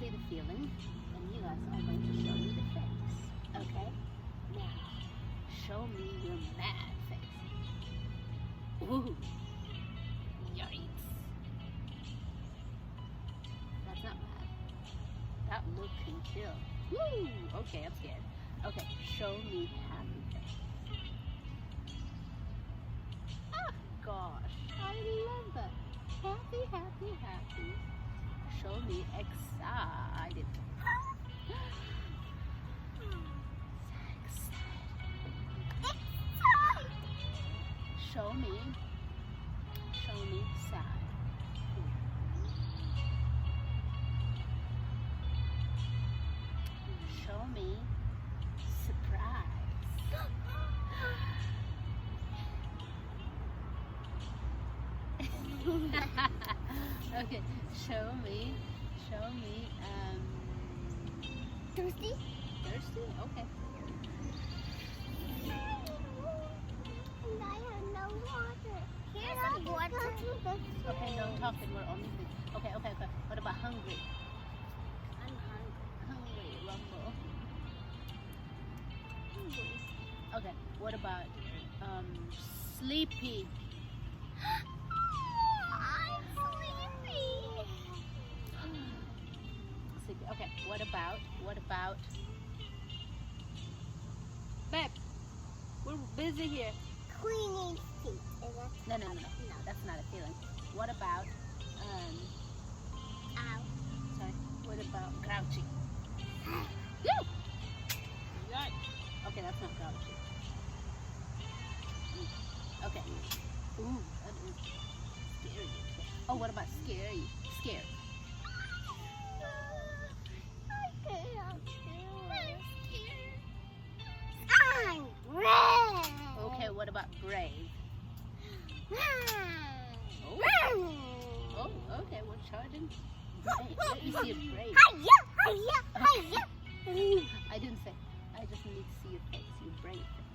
see the feeling, and you guys are going to show me the face. Okay? Now, show me your mad face. Ooh. Yikes. That's not mad. That look can kill. Woo! Okay, I'm scared. Okay, show me happy face. Ah, gosh. I love that. Happy, happy, happy. Show me excited. Show me sad. Show me surprise. Okay, show me Thirsty? thirsty? Okay. And I have no water. Here's some water. Okay, no talking, we're only thinking. Okay. What about hungry? I'm Hungry, Rumble. hungry. Okay, what about sleepy? I'm sleepy. Sleepy. Okay, what about babe, we're busy here. Cleaning feet. Is that No, that's not a feeling. What about ow? sorry, what about grouchy? Woo! Yikes. Okay, that's not grouchy. Okay. Ooh, that is scary. Oh, what about scary? Scared. I can't do it. I'm red. Okay, what about brave? Oh, okay, we're charging. Brave. Let me see your brave. Hiya. I didn't say. I just need to see your face, your brave face.